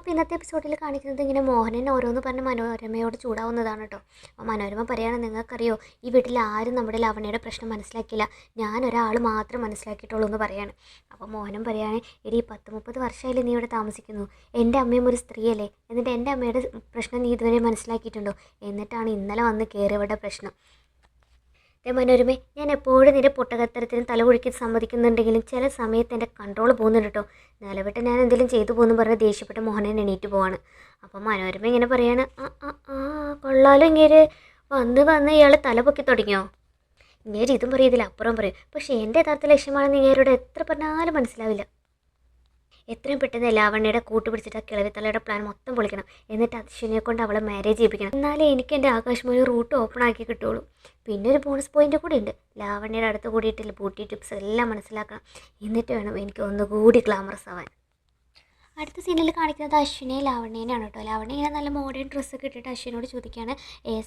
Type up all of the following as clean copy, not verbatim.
അപ്പോൾ ഇന്നത്തെ എപ്പിസോഡിൽ കാണിക്കുന്നത് ഇങ്ങനെ മോഹനൻ ഓരോന്ന് പറഞ്ഞ് മനോരമയോട് ചൂടാവുന്നതാണ് കേട്ടോ. അപ്പോൾ മനോരമ പറയുകയാണ്, നിങ്ങൾക്കറിയോ ഈ വീട്ടിൽ ആരും നമ്മുടെ ലവണയുടെ പ്രശ്നം മനസ്സിലാക്കിയില്ല, ഞാൻ ഒരാൾ മാത്രം മനസ്സിലാക്കിയിട്ടുള്ളൂ എന്ന് പറയാണ്. അപ്പോൾ മോഹനൻ പറയുകയാണ്, എടി 10-30 വർഷമായില്ലേ നീ ഇവിടെ താമസിക്കുന്നു, എൻ്റെ അമ്മയും ഒരു സ്ത്രീയല്ലേ, എന്നിട്ട് എൻ്റെ അമ്മയുടെ പ്രശ്നം നീ ഇതുവരെ മനസ്സിലാക്കിയിട്ടുണ്ടോ? എന്നിട്ടാണ് ഇന്നലെ വന്ന് കയറിയവരുടെ പ്രശ്നം. മനോരമേ, ഞാൻ എപ്പോഴും നിന്റെ പൊട്ടകത്തരത്തിന് തലകുഴിക്ക് സമ്മതിക്കുന്നുണ്ടെങ്കിലും ചില സമയത്ത് എൻ്റെ കൺട്രോൾ പോകുന്നുണ്ട് കേട്ടോ. നിലവിട്ട് ഞാൻ എന്തെങ്കിലും ചെയ്തു പോകുന്നു പറഞ്ഞ് ദേഷ്യപ്പെട്ട മോഹനൻ എണീറ്റ് പോവാണ്. അപ്പം മനോരമ ഇങ്ങനെ പറയാണ്, കൊള്ളാലോ ഇങ്ങേര് വന്ന് ഇയാൾ തല പൊക്കി തുടങ്ങിയോ? ഇങ്ങേര് ഇതും പറയും ഇതിലപ്പുറം പറയും. പക്ഷേ എൻ്റെ യഥാർത്ഥ ലക്ഷ്യമാണെന്ന് ഇങ്ങേരോട് എത്ര പറഞ്ഞാലും മനസ്സിലാവില്ല. എത്രയും പെട്ടെന്ന് ലാവണ്യയുടെ കൂട്ടുപിടിച്ചിട്ട് ആ കിളവിത്തലയുടെ പ്ലാൻ മൊത്തം പൊളിക്കണം, എന്നിട്ട് അശ്വിനെ കൊണ്ട് അവളെ മാരേജ് ചെയ്യിപ്പിക്കണം. എന്നാലേ എനിക്ക് എൻ്റെ ആകാശമൊഴി റൂട്ട് ഓപ്പൺ ആക്കി കിട്ടുള്ളൂ. പിന്നെ ഒരു ബോണസ് പോയിന്റ് കൂടി ഉണ്ട്, ലാവണ്യയുടെ അടുത്ത് കൂടിയിട്ടില്ല ബ്യൂട്ടി ടിപ്സ് എല്ലാം മനസ്സിലാക്കണം, എന്നിട്ട് വേണം എനിക്ക് ഒന്നുകൂടി ഗ്ലാമറസ് ആവാൻ. അടുത്ത സീനിൽ കാണിക്കുന്നത് അശ്വിനെ ലാവണ്യനെയാണ് കേട്ടോ. ലാവണ്യ ഇങ്ങനെ നല്ല മോഡേൺ ഡ്രസ്സൊക്കെ ഇട്ടിട്ട് അശ്വിനോട് ചോദിക്കുകയാണ്,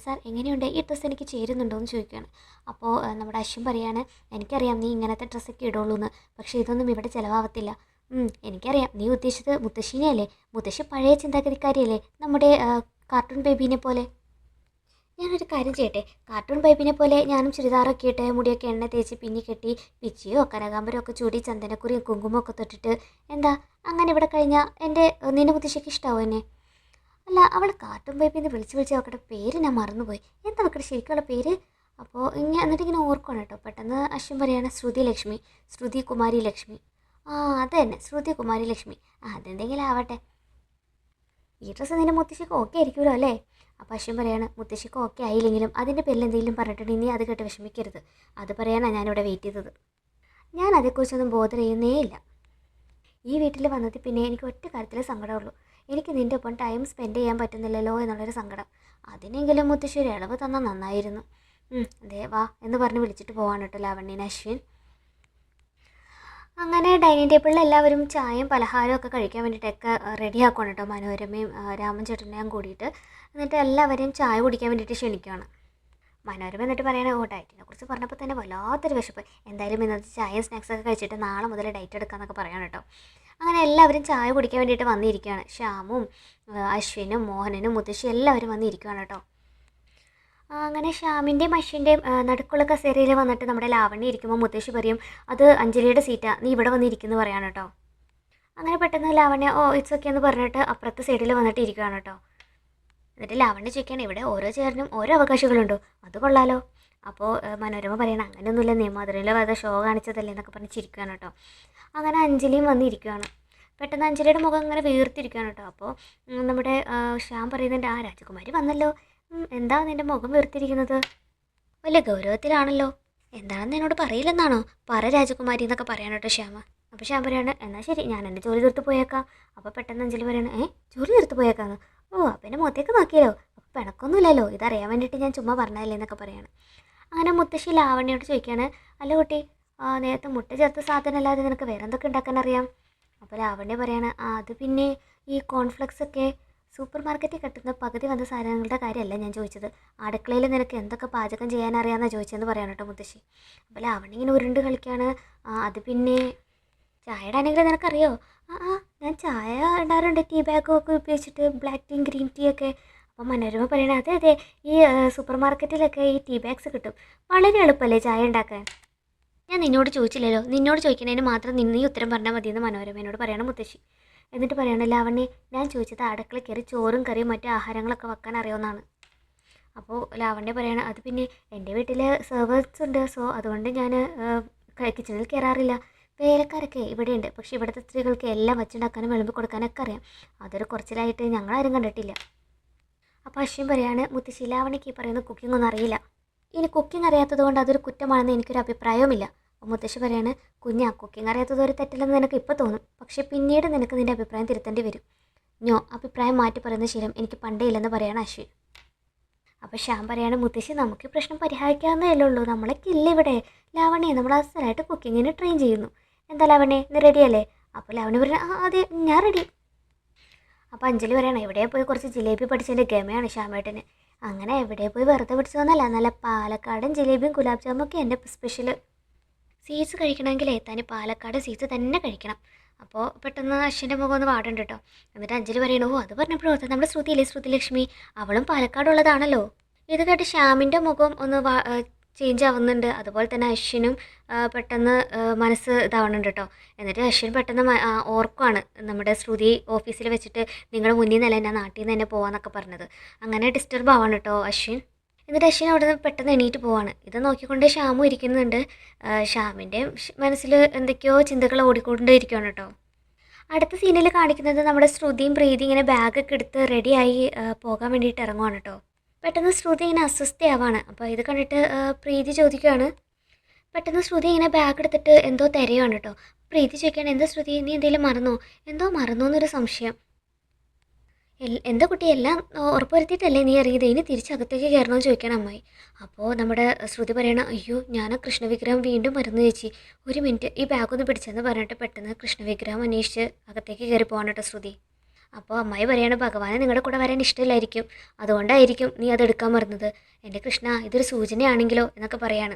സാർ എങ്ങനെയുണ്ട് ഈ ഡ്രസ്സ്, എനിക്ക് ചേരുന്നുണ്ടോ എന്ന് ചോദിക്കുകയാണ്. അപ്പോൾ നമ്മുടെ അശ്വിൻ പറയാണ്, എനിക്കറിയാം നീ ഇങ്ങനത്തെ ഡ്രസ്സൊക്കെ ഇടുള്ളൂ എന്ന്, പക്ഷേ ഇതൊന്നും ഇവിടെ ചിലവാകത്തില്ല. എനിക്കറിയാം, നീ ഉദ്ദേശിച്ചത് മുത്തശ്ശീനെയല്ലേ? മുത്തശ്ശി പഴയ ചിന്താഗതിക്കാരിയല്ലേ, നമ്മുടെ കാർട്ടൂൺ ബേബീനെ പോലെ. ഞാനൊരു കാര്യം ചെയ്യട്ടെ, കാർട്ടൂൺ ബേബീനെ പോലെ ഞാനും ചുരിദാറൊക്കെ ഇട്ട് മുടിയൊക്കെ എണ്ണ തേച്ച് പിന്നി കെട്ടി പിച്ചിയോ കനകാമ്പരോ ഒക്കെ ചൂടി ചന്ദനക്കുറിയും കുങ്കുമൊക്കെ തൊട്ടിട്ട് എന്താ അങ്ങനെ ഇവിടെ കഴിഞ്ഞാൽ നിന്റെ മുത്തശ്ശിക്ക് ഇഷ്ടമാവും എന്നെ? അല്ല, അവൾ കാർട്ടൂൺ ബേബീന്ന് വിളിച്ച് അവക്കടെ പേര് ഞാൻ മറന്നുപോയി, എന്താ അവക്കടെ ശരിക്കുള്ള പേര്? അപ്പോൾ എന്നിട്ടിങ്ങനെ ഓർക്കണം കേട്ടോ. പെട്ടെന്ന് അശ്വിൻ പറയാണ്, ശ്രുതി കുമാരി ലക്ഷ്മി. അത് തന്നെ, ശ്രുതി കുമാരി ലക്ഷ്മി. അതെന്തെങ്കിലും ആവട്ടെ, ഈ ഡ്രസ്സ് നിന്റെ മുത്തശ്ശിക്ക് ഓക്കെ ആയിരിക്കുമല്ലോ അല്ലേ? അപ്പോൾ അശ്വിൻ പറയാണ്, മുത്തശ്ശിക്ക് ഓക്കെ ആയില്ലെങ്കിലും അതിൻ്റെ പേരിൽ എന്തെങ്കിലും പറഞ്ഞിട്ടുണ്ടെങ്കിൽ നീ അത് കേട്ട് വിഷമിക്കരുത്, അത് പറയാനാണ് ഞാനിവിടെ വെയിറ്റ് ചെയ്തത്. ഞാൻ അതേക്കുറിച്ചൊന്നും ബോധർ ചെയ്യുന്നേ ഇല്ല. ഈ വീട്ടിൽ വന്നത് പിന്നെ എനിക്ക് ഒറ്റ കാര്യത്തിൽ സങ്കടമുള്ളൂ, എനിക്ക് നിൻ്റെ ഒപ്പം ടൈം സ്പെൻഡ് ചെയ്യാൻ പറ്റുന്നില്ലല്ലോ എന്നുള്ളൊരു സങ്കടം. അതിനെങ്കിലും മുത്തശ്ശി ഒരു ഇളവ് തന്നാൽ നന്നായിരുന്നു. അതെ വാ എന്ന് പറഞ്ഞ് വിളിച്ചിട്ട് പോവാണ് കേട്ടോ ലാവണ്യൻ അശ്വിൻ. അങ്ങനെ ഡൈനിങ് ടേബിളിൽ എല്ലാവരും ചായയും പലഹാരവും ഒക്കെ കഴിക്കാൻ വേണ്ടിയിട്ടൊക്കെ റെഡിയാക്കണം കേട്ടോ. മനോരമയും രാമൻ ചേട്ടനെയും കൂടിയിട്ട് എന്നിട്ട് എല്ലാവരെയും ചായ കുടിക്കാൻ വേണ്ടിയിട്ട് ക്ഷണിക്കുകയാണ്. മനോരമ എന്നിട്ട് പറയണേ, ഡയറ്റിനെ കുറിച്ച് പറഞ്ഞപ്പോൾ തന്നെ വല്ലാത്തൊരു വിശപ്പ്, എന്തായാലും ഇന്നത്തെ ചായയും സ്നാക്സൊക്കെ കഴിച്ചിട്ട് നാളെ മുതൽ ഡയറ്റ് എടുക്കാമെന്നൊക്കെ പറയണം കേട്ടോ. അങ്ങനെ എല്ലാവരും ചായ കുടിക്കാൻ വേണ്ടിയിട്ട് വന്നിരിക്കുകയാണ്. ശ്യാമും അശ്വിനും മോഹനനും മുത്തശ്ശി എല്ലാവരും വന്നിരിക്കുകയാണ് കേട്ടോ. അങ്ങനെ ശ്യാമിൻ്റെയും അശ്വിൻ്റെയും നടുക്കുള്ള കസേരയിൽ വന്നിട്ട് നമ്മുടെ ലാവണ്യ ഇരിക്കുമ്പോൾ മുത്തശ്ശി പറയും, അത് അഞ്ജലിയുടെ സീറ്റാണ്, നീ ഇവിടെ വന്നിരിക്കുന്നു പറയാണ് കേട്ടോ. അങ്ങനെ പെട്ടെന്ന് ലാവണ്യ ഇറ്റ്സ് ഓക്കെ എന്ന് പറഞ്ഞിട്ട് അപ്പുറത്തെ സൈഡിൽ വന്നിട്ട് ഇരിക്കുകയാണ് കേട്ടോ. എന്നിട്ട് ലാവണ്യ ചോദിക്കുകയാണ്, ഇവിടെ ഓരോ ചേരനും ഓരോ അവകാശങ്ങളുണ്ടോ? അത് കൊള്ളാലോ. അപ്പോൾ മനോരമ പറയണം, അങ്ങനെയൊന്നുമില്ല, നിയമതിരയിൽ വെറുതെ ഷോ കാണിച്ചതല്ലേ എന്നൊക്കെ പറഞ്ഞ് ചിരിക്കുകയാണ് കേട്ടോ. അങ്ങനെ അഞ്ജലിയും വന്നിരിക്കുകയാണ്. പെട്ടെന്ന് അഞ്ജലിയുടെ മുഖം ഇങ്ങനെ വീർത്തിരിക്കുകയാണ് കേട്ടോ. അപ്പോൾ നമ്മുടെ ശ്യാം പറയുന്നുണ്ട്, രാജകുമാരി വന്നല്ലോ, എന്താ നിൻ്റെ മുഖം വീർത്തിരിക്കുന്നത്? വലിയ ഗൗരവത്തിലാണല്ലോ, എന്താണെന്ന് എന്നോട് പറയില്ലെന്നാണോ? പറ രാജകുമാരി എന്നൊക്കെ പറയണം കേട്ടോ ശ്യാമ. അപ്പോൾ ശ്യാം പറയാണ്, എന്നാൽ ശരി ഞാൻ എൻ്റെ ജോലി തീർത്ത് പോയേക്കാം. അപ്പോൾ പെട്ടെന്ന് അഞ്ജലി പറയണം, ജോലി തീർത്ത് പോയേക്കാന്ന്? അപ്പം എൻ്റെ മുഖത്തേക്ക് നോക്കിയല്ലോ, അപ്പോൾ പിണക്കൊന്നുമില്ലല്ലോ, ഇതറിയാൻ വേണ്ടിയിട്ട് ഞാൻ ചുമ്മാ പറഞ്ഞതല്ലേ എന്നൊക്കെ പറയണം. അങ്ങനെ മുത്തശ്ശി ലാവണ്യോട് ചോദിക്കുകയാണ്, അല്ല കുട്ടി, നേരത്തെ മുട്ട ചേർത്ത സാധനം അല്ലാതെ നിനക്ക് വേറെ എന്തൊക്കെ ഉണ്ടാക്കാൻ അറിയാം? അപ്പോൾ ലാവണ്യ പറയാണ്, അത് പിന്നെ ഈ കോൺഫ്ലെക്സ് ഒക്കെ സൂപ്പർ മാർക്കറ്റിൽ കിട്ടുന്ന പകുതി വന്ന സാധനങ്ങളുടെ കാര്യമല്ല ഞാൻ ചോദിച്ചത്, അടുക്കളയിൽ നിനക്ക് എന്തൊക്കെ പാചകം ചെയ്യാനറിയാമെന്നാണ് ചോദിച്ചതെന്ന് പറയാൻ കേട്ടോ മുത്തശ്ശി. അപ്പോൾ ലാവണ്യ ഇങ്ങനെ ഉരുണ്ട് കളിക്കുകയാണ്. അത് പിന്നെ ചായ ഇടാനെങ്കിലും നിനക്കറിയോ? ഞാൻ ചായ ഇടാറുണ്ട്, ടീ ബാഗൊക്കെ ഉപയോഗിച്ചിട്ട്, ബ്ലാക്ക് ടീ ഗ്രീൻ ടീ ഒക്കെ. അപ്പോൾ മനോരമ പറയണേ, അതെ ഈ സൂപ്പർ മാർക്കറ്റിലൊക്കെ ഈ ടീ ബാഗ്സ് കിട്ടും, വളരെ എളുപ്പമല്ലേ ചായ ഉണ്ടാക്കാൻ? ഞാൻ നിന്നോട് ചോദിച്ചില്ലല്ലോ, നിന്നോട് ചോദിക്കുന്നതിന് മാത്രം നീ ഉത്തരം പറഞ്ഞാൽ മതിയെന്ന് മനോരമയോട് പറയണം മുത്തശ്ശി. എന്നിട്ട് പറയണം, ലാവണ്യ ഞാൻ ചോദിച്ചത് അടുക്കള കയറി ചോറും കറിയും മറ്റു ആഹാരങ്ങളൊക്കെ വെക്കാൻ അറിയാവുന്നതാണ്. അപ്പോൾ ലാവണ്യ പറയണം, അത് പിന്നെ എൻ്റെ വീട്ടിൽ സെർവേഴ്സ് ഉണ്ട്, സോ അതുകൊണ്ട് ഞാൻ കിച്ചണിൽ കയറാറില്ല. വേലക്കാരൊക്കെ ഇവിടെയുണ്ട്, പക്ഷേ ഇവിടുത്തെ സ്ത്രീകൾക്ക് എല്ലാം വച്ചുണ്ടാക്കാനും വിളമ്പി കൊടുക്കാനൊക്കെ അറിയാം, അതൊരു കുറച്ചിലായിട്ട് ഞങ്ങളാരും കണ്ടിട്ടില്ല. അപ്പോൾ അശ്വിൻ പറയാണ്, മുത്തശ്ശി ലാവണ്യക്ക് ഈ പറയുന്ന കുക്കിംഗ് ഒന്നും അറിയില്ല, ഇനി കുക്കിംഗ് അറിയാത്തത് കൊണ്ട് അതൊരു കുറ്റമാണെന്ന് എനിക്കൊരു അഭിപ്രായവുമില്ല. മുത്തശ്ശി പറയാണ്, കുഞ്ഞാ കുക്കിംഗ് അറിയാത്തത് ഒരു തെറ്റില്ലെന്ന് നിനക്ക് ഇപ്പോൾ തോന്നും, പക്ഷേ പിന്നീട് നിനക്ക് നിൻ്റെ അഭിപ്രായം തിരുത്തേണ്ടി വരും. അഭിപ്രായം മാറ്റി പറയുന്ന ശീലം എനിക്ക് പണ്ടേ ഇല്ലെന്ന് പറയാണ് അശ്വിൻ. അപ്പോൾ ശ്യാം പറയാണ്, മുത്തശ്ശി നമുക്ക് ഈ പ്രശ്നം പരിഹരിക്കാവുന്നതല്ലേ ഉള്ളൂ, നമ്മളൊക്കെ ഇല്ല ഇവിടെ. ലാവണ്യ നമ്മൾ അസലായിട്ട് കുക്കിങ്ങിന് ട്രെയിൻ ചെയ്യുന്നു, എന്താ ലാവണ്യ നീ റെഡിയല്ലേ? അപ്പോൾ ലാവണ്യ പറയണ, അതെ ഞാൻ റെഡി. അപ്പോൾ അഞ്ജലി പറയണം, എവിടെ പോയി കുറച്ച് ജിലേബി പഠിച്ചതിൻ്റെ ഗമയാണ് ശ്യാമേട്ടന്. അങ്ങനെ എവിടെ പോയി വെറുതെ പഠിച്ചതെന്നല്ല, നല്ല പാലക്കാടൻ ജിലേബിയും ഗുലാബ് ജാമും ഒക്കെ എൻ്റെ സ്പെഷ്യൽ. സ്വീറ്റ്സ് കഴിക്കണമെങ്കിൽ തനി പാലക്കാട് സ്വീറ്റ്സ് തന്നെ കഴിക്കണം. അപ്പോൾ പെട്ടെന്ന് അശ്വിൻ്റെ മുഖം ഒന്ന് വാടുണ്ട് കേട്ടോ. എന്നിട്ട് അഞ്ജലി പറയണു, ഓ അത് പറഞ്ഞപ്പോഴോ നമ്മുടെ ശ്രുതിയില്ലേ, ശ്രുതി ലക്ഷ്മി, അവളും പാലക്കാടുള്ളതാണല്ലോ. ഇത് കേട്ട് ശ്യാമിൻ്റെ മുഖം ഒന്ന് ചേഞ്ച് ആവുന്നുണ്ട്. അതുപോലെ തന്നെ അശ്വിനും പെട്ടെന്ന് മനസ്സ് ഇതാവുന്നുണ്ട് കേട്ടോ. എന്നിട്ട് അശ്വിൻ പെട്ടെന്ന് ഓർക്കുവാണ് നമ്മുടെ ശ്രുതി ഓഫീസിൽ വെച്ചിട്ട് നിങ്ങളുടെ മുന്നിൽ നിന്നല്ല ഞാൻ നാട്ടിൽ നിന്ന് തന്നെ പോകാമെന്നൊക്കെ പറഞ്ഞത്. അങ്ങനെ ഡിസ്റ്റർബ് ആവാണ് കേട്ടോ അശ്വിൻ. എന്നിട്ട് അശ്വിൻ അവിടെ നിന്ന് പെട്ടെന്ന് എണീറ്റ് പോവാണ്. ഇത് നോക്കിക്കൊണ്ട് ശ്യാമും ഇരിക്കുന്നുണ്ട്. ശ്യാമിൻ്റെ മനസ്സിൽ എന്തൊക്കെയോ ചിന്തകൾ ഓടിക്കൊണ്ടിരിക്കുകയാണ് കേട്ടോ. അടുത്ത സീനിൽ കാണിക്കുന്നത് നമ്മുടെ ശ്രുതിയും പ്രീതി ഇങ്ങനെ ബാഗൊക്കെ എടുത്ത് റെഡിയായി പോകാൻ വേണ്ടിയിട്ട് ഇറങ്ങുവാണ് കേട്ടോ. പെട്ടെന്ന് ശ്രുതി ഇങ്ങനെ അസ്വസ്ഥയാവാണ്. അപ്പോൾ ഇത് കണ്ടിട്ട് പ്രീതി ചോദിക്കുകയാണ്. പെട്ടെന്ന് ശ്രുതി ഇങ്ങനെ ബാഗ് എടുത്തിട്ട് എന്തോ തിരയുവാണ് കേട്ടോ. പ്രീതി ചോദിക്കുകയാണ്, എന്താ ശ്രുതി, നീ എന്തെങ്കിലും മറന്നോ? എന്തോ മറന്നോ എന്നൊരു സംശയം. എന്താ കുട്ടി, എല്ലാം ഉറപ്പുവരുത്തിയിട്ടല്ലേ നീ അറിയത്, ഇനി തിരിച്ചകത്തേക്ക് കയറണമെന്ന് ചോദിക്കണം അമ്മായി. അപ്പോൾ നമ്മുടെ ശ്രുതി പറയണം, അയ്യോ ഞാൻ ആ കൃഷ്ണവിഗ്രഹം വീണ്ടും മറന്നു ചേച്ചി, ഒരു മിനിറ്റ് ഈ ബാഗൊന്ന് പിടിച്ചെന്ന് പറഞ്ഞിട്ട് പെട്ടെന്ന് കൃഷ്ണവിഗ്രഹം അന്വേഷിച്ച് അകത്തേക്ക് കയറി പോകാൻ കേട്ടോ ശ്രുതി. അപ്പോൾ അമ്മായി പറയാണ്, ഭഗവാനെ നിങ്ങളുടെ കൂടെ വരാൻ ഇഷ്ടമില്ലായിരിക്കും, അതുകൊണ്ടായിരിക്കും നീ അതെടുക്കാൻ മറന്നത്. എൻ്റെ കൃഷ്ണ, ഇതൊരു സൂചനയാണെങ്കിലോ എന്നൊക്കെ പറയാണ്.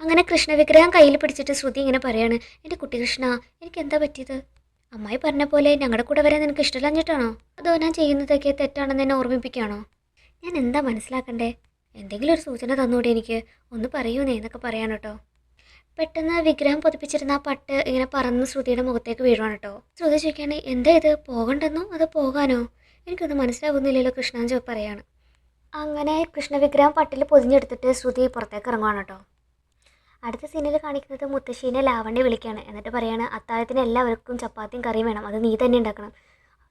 അങ്ങനെ കൃഷ്ണവിഗ്രഹം കയ്യിൽ പിടിച്ചിട്ട് ശ്രുതി ഇങ്ങനെ പറയാണ്, എൻ്റെ കുട്ടി കൃഷ്ണ, എനിക്ക് എന്താ പറ്റിയത്? അമ്മായി പറഞ്ഞ പോലെ ഞങ്ങളുടെ കൂടെ വരാൻ നിനക്ക് ഇഷ്ടമില്ലാഞ്ഞിട്ടാണോ, അതോ ഞാൻ ചെയ്യുന്നതൊക്കെ തെറ്റാണെന്ന് എന്നെ ഓർമ്മിപ്പിക്കുകയാണോ? ഞാൻ എന്താ മനസ്സിലാക്കണ്ടേ? എന്തെങ്കിലും ഒരു സൂചന തന്നൂടെ എനിക്ക്, ഒന്ന് പറയൂന്നേ എന്നൊക്കെ പറയാൻ കേട്ടോ. പെട്ടെന്ന് വിഗ്രഹം പതിപ്പിച്ചിരുന്ന ആ പട്ട് ഇങ്ങനെ പറന്ന് ശ്രുതിയുടെ മുഖത്തേക്ക് വീഴുവാണ് കേട്ടോ. ശ്രുതി ചോദിക്കുകയാണ്, എന്താ ഇത്, പോകണ്ടെന്നോ അതോ പോകാനോ? എനിക്കൊന്നും മനസ്സിലാകുന്നില്ലല്ലോ കൃഷ്ണാഞ്ച് പറയാണ്. അങ്ങനെ കൃഷ്ണവിഗ്രഹം പട്ടിൽ പൊതിഞ്ഞെടുത്തിട്ട് ശ്രുതി പുറത്തേക്ക് ഇറങ്ങുവാണ് കേട്ടോ. അടുത്ത സീനിൽ കാണിക്കുന്നത് മുത്തശ്ശീനെ ലാവണ്യ വിളിക്കുകയാണ്. എന്നിട്ട് പറയാണ്, അത്താഴത്തിന് എല്ലാവർക്കും ചപ്പാത്തിയും കറിയും വേണം, അത് നീ തന്നെ ഉണ്ടാക്കണം.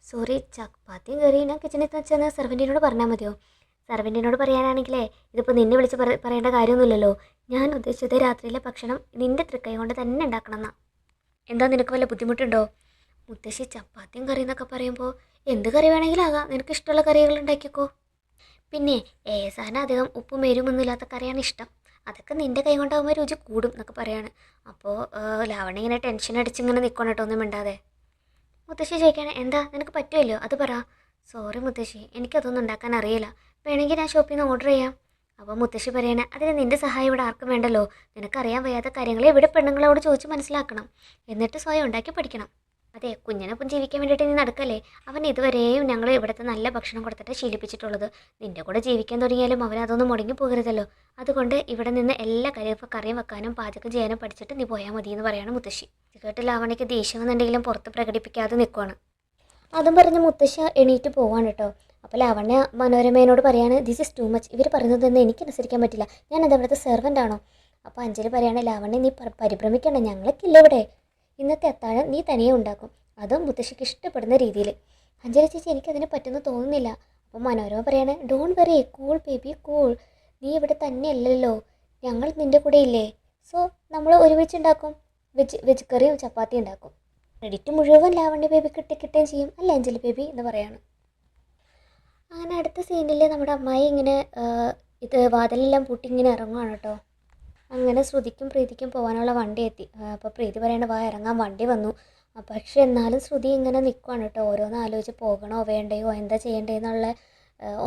സോറി, ചപ്പാത്തിയും കറിയും ഞാൻ കിച്ചണിൽ വെച്ചെന്ന് സെർവൻറ്റിനോട് പറഞ്ഞാൽ മതിയോ? സെർവൻറ്റിനോട് പറയാനാണെങ്കിലേ ഇതിപ്പോൾ നിന്നെ വിളിച്ച് പറയേണ്ട കാര്യമൊന്നുമില്ലല്ലോ. ഞാൻ ഉദ്ദേശിച്ചത് രാത്രിയിലെ ഭക്ഷണം നിൻ്റെ തൃക്കൈ കൊണ്ട് തന്നെ ഉണ്ടാക്കണം എന്നാ. എന്താ നിനക്ക് വല്ല ബുദ്ധിമുട്ടുണ്ടോ? മുത്തശ്ശി ചപ്പാത്തിയും കറി എന്നൊക്കെ പറയുമ്പോൾ എന്ത് കറി വേണമെങ്കിലും ആകാം, നിനക്ക് ഇഷ്ടമുള്ള കറികൾ ഉണ്ടാക്കിക്കോ. പിന്നെ ഏസാന അധികം ഉപ്പും എരിവൊന്നും ഇല്ലാത്ത കറിയാണ് ഇഷ്ടം, അതൊക്കെ നിൻ്റെ കൈ കൊണ്ടാകുമ്പോൾ രുചി കൂടും എന്നൊക്കെ പറയാണ്. അപ്പോൾ ലാവണ്യ ഇങ്ങനെ ടെൻഷൻ അടിച്ചിങ്ങനെ നിൽക്കണം കേട്ടോ, ഒന്നും മിണ്ടാതെ. മുത്തശ്ശി ചോദിക്കുകയാണ്, എന്താ നിനക്ക് പറ്റുമല്ലോ അത് പറ. സോറി മുത്തശ്ശി, എനിക്കതൊന്നും ഉണ്ടാക്കാൻ അറിയില്ല, വേണമെങ്കിൽ ഞാൻ ഷോപ്പിൽ നിന്ന് ഓർഡർ ചെയ്യാം. അപ്പോൾ മുത്തശ്ശി പറയണേ, അതിന് നിൻ്റെ സഹായം ഇവിടെ ആർക്കും വേണ്ടല്ലോ, നിനക്കറിയാൻ വയ്യാത്ത കാര്യങ്ങൾ ഇവിടെ പെണ്ണുങ്ങളോട് ചോദിച്ച് മനസ്സിലാക്കണം, എന്നിട്ട് സ്വയം ഉണ്ടാക്കി പഠിക്കണം. അതെ, കുഞ്ഞിനൊപ്പം ജീവിക്കാൻ വേണ്ടിയിട്ട് നീ നടക്കല്ലേ, അവൻ ഇതുവരെയും ഞങ്ങൾ ഇവിടുത്തെ നല്ല ഭക്ഷണം കൊടുത്തിട്ട് ശീലിപ്പിച്ചിട്ടുള്ളത്, നിൻ്റെ കൂടെ ജീവിക്കാൻ തുടങ്ങിയാലും അവനതൊന്നും മുടങ്ങി പോകരുതല്ലോ, അതുകൊണ്ട് ഇവിടെ നിന്ന് എല്ലാ കറിയും വെക്കാനും പാചകം ചെയ്യാനും പഠിച്ചിട്ട് നീ പോയാൽ മതി എന്ന് പറയാണ് മുത്തശ്ശി. ഇത് കേട്ട് ലാവണ്യക്ക് ദേഷ്യം എന്നുണ്ടെങ്കിലും പുറത്ത് പ്രകടിപ്പിക്കാതെ നിൽക്കുവാണ്. അതും പറഞ്ഞ് മുത്തശ്ശി എണീറ്റ് പോവാണ് കേട്ടോ. അപ്പോൾ ലാവണ്യ മനോരമേനോട് പറയാണ്, ദിസ് ഇസ് ടു മച്ച്, ഇവർ പറയുന്നതൊന്നും എനിക്ക് അനുസരിക്കാൻ പറ്റില്ല, ഞാൻ അത് ഇവിടുത്തെ സെർവൻ്റ് ആണോ? അപ്പോൾ അഞ്ജലി പറയാണ്, ലാവണ്യ നീ പരിഭ്രമിക്കണ്ട, ഞങ്ങൾക്കില്ല ഇവിടെ, ഇന്നത്തെ അത്താഴം നീ തനിയെ ഉണ്ടാക്കും, അതും മുത്തശ്ശിക്ക് ഇഷ്ടപ്പെടുന്ന രീതിയിൽ. അഞ്ജലി ചേച്ചി എനിക്കതിന് പറ്റുമെന്ന് തോന്നുന്നില്ല. അപ്പോൾ മനോരമ പറയാണ്, don't worry, cool baby cool, നീ ഇവിടെ തന്നെയല്ലല്ലോ, ഞങ്ങൾ നിൻ്റെ കൂടെ ഇല്ലേ, സോ നമ്മൾ ഒരുമിച്ച് ഉണ്ടാക്കും, വെജ് കറിയും ചപ്പാത്തി ഉണ്ടാക്കും, ക്രെഡിറ്റ് മുഴുവൻ ലാവണ്യ ബേബി കിട്ടുകയും ചെയ്യും, അല്ല അഞ്ജലി ബേബി എന്ന് പറയാണ്. അങ്ങനെ അടുത്ത സീനിൽ നമ്മുടെ അമ്മായി ഇങ്ങനെ ഇത് വാതിലെല്ലാം പൂട്ടി ഇങ്ങനെ ഇറങ്ങുകയാണ് കേട്ടോ. അങ്ങനെ ശ്രുതിക്കും പ്രീതിക്കും പോകാനുള്ള വണ്ടി എത്തി. അപ്പോൾ പ്രീതി പറയണ, വാ ഇറങ്ങാൻ, വണ്ടി വന്നു. പക്ഷേ എന്നാലും ശ്രുതി ഇങ്ങനെ നിൽക്കുകയാണ് കേട്ടോ, ഓരോന്ന് ആലോചിച്ച് പോകണോ വേണ്ടയോ എന്താ ചെയ്യേണ്ടതെന്നുള്ള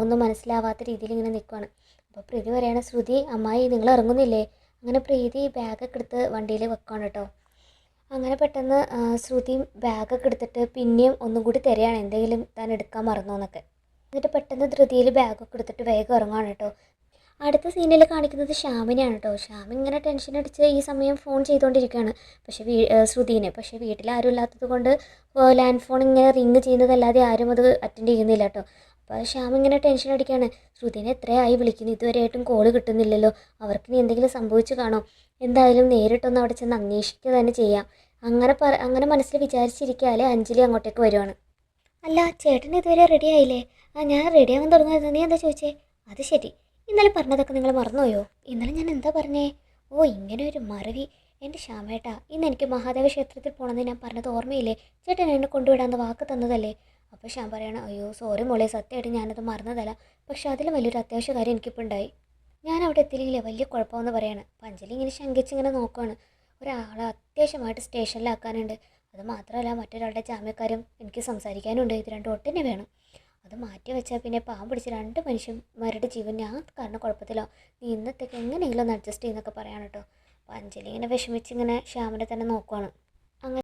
ഒന്നും മനസ്സിലാവാത്ത രീതിയിൽ ഇങ്ങനെ നിൽക്കുകയാണ്. അപ്പോൾ പ്രീതി പറയണ, ശ്രുതി അമ്മായി നിങ്ങൾ ഇറങ്ങുന്നില്ലേ? അങ്ങനെ പ്രീതി ബാഗൊക്കെ എടുത്ത് വണ്ടിയിൽ വെക്കുകയാണ് കേട്ടോ. അങ്ങനെ പെട്ടെന്ന് ശ്രുതി ബാഗൊക്കെ എടുത്തിട്ട് പിന്നെയും ഒന്നും കൂടി തിരയാണ്, എന്തെങ്കിലും താൻ എടുക്കാൻ മറന്നോ എന്നൊക്കെ. എന്നിട്ട് പെട്ടെന്ന് ധൃതിയിൽ ബാഗൊക്കെ എടുത്തിട്ട് വേഗം ഇറങ്ങുകയാണ് കേട്ടോ. അടുത്ത സീനിൽ കാണിക്കുന്നത് ശ്യാമിനെയാണ് കേട്ടോ. ശ്യാം ഇങ്ങനെ ടെൻഷൻ അടിച്ച് ഈ സമയം ഫോൺ ചെയ്തുകൊണ്ടിരിക്കുകയാണ്, ശ്രുതിനെ. പക്ഷേ വീട്ടിൽ ആരും ഇല്ലാത്തത് കൊണ്ട് ലാൻഡ് ഫോൺ ഇങ്ങനെ റിങ് ചെയ്യുന്നതല്ലാതെ ആരും അത് അറ്റൻഡ് ചെയ്യുന്നില്ല കേട്ടോ. അപ്പോൾ ശ്യാം ഇങ്ങനെ ടെൻഷൻ അടിക്കുകയാണ്, ശ്രുതിനെ എത്രയായി വിളിക്കുന്നു, ഇതുവരെയായിട്ടും കോള് കിട്ടുന്നില്ലല്ലോ, അവർക്ക് ഇനി എന്തെങ്കിലും സംഭവിച്ചു കാണോ, എന്തായാലും നേരിട്ടൊന്ന് അവിടെ ചെന്ന് അന്വേഷിക്കുക തന്നെ ചെയ്യാം. അങ്ങനെ മനസ്സിൽ വിചാരിച്ചിരിക്കാതെ അഞ്ജലി അങ്ങോട്ടേക്ക് വരുവാണ്. അല്ല ചേട്ടൻ ഇതുവരെ റെഡി ആയില്ലേ? ഞാൻ റെഡി ആവാൻ തുടങ്ങുന്നത്, നീ എന്താ ചോദിച്ചേ? അത് ശരി, ഇന്നലെ പറഞ്ഞതൊക്കെ നിങ്ങൾ മറന്നുപോയോ? ഇന്നലെ ഞാൻ എന്താ പറഞ്ഞേ? ഓ ഇങ്ങനെ ഒരു മറവി, എൻ്റെ ശ്യാമേട്ടാ, ഇന്ന് എനിക്ക് മഹാദേവ ക്ഷേത്രത്തിൽ പോകണമെന്ന് ഞാൻ പറഞ്ഞത് ഓർമ്മയില്ലേ? ചേട്ടൻ എന്നെ കൊണ്ടുവിടാമെന്ന് വാക്ക് തന്നതല്ലേ? അപ്പോൾ ശ്യാം പറയണം, അയ്യോ സോറി മോളെ, സത്യമായിട്ട് ഞാനത് മറന്നതല്ല, പക്ഷെ അതിലും വലിയൊരു അത്യാവശ്യ കാര്യം എനിക്കിപ്പോൾ ഉണ്ടായി, ഞാൻ അവിടെ എത്തിയില്ലെങ്കിലേ വലിയ കുഴപ്പമെന്ന് പറയാണ്. അപ്പോൾ അഞ്ജലി ഇങ്ങനെ ശങ്കിച്ചിങ്ങനെ നോക്കുകയാണ്, ഒരാളെ അത്യാവശ്യമായിട്ട് സ്റ്റേഷനിലാക്കാനുണ്ട്, അത് മാത്രമല്ല മറ്റൊരാളുടെ ജാമ്യക്കാരും എനിക്ക് സംസാരിക്കാനുണ്ട്, ഇത് രണ്ടും ഒട്ടന്നെ വേണം, അത് മാറ്റി വെച്ചാൽ പിന്നെ പാവം പിടിച്ച് 2 മനുഷ്യന്മാരുടെ ജീവൻ ഞാൻ കാരണം കുഴപ്പത്തിലോ, നീ ഇന്നത്തേക്ക് എങ്ങനെയെങ്കിലും ഒന്ന് അഡ്ജസ്റ്റ് ചെയ്യുന്നൊക്കെ പറയാൻ കേട്ടോ. അപ്പോൾ അഞ്ജലി ഇങ്ങനെ വിഷമിച്ച് ഇങ്ങനെ ശ്യാമിനെ തന്നെ നോക്കുവാണ്.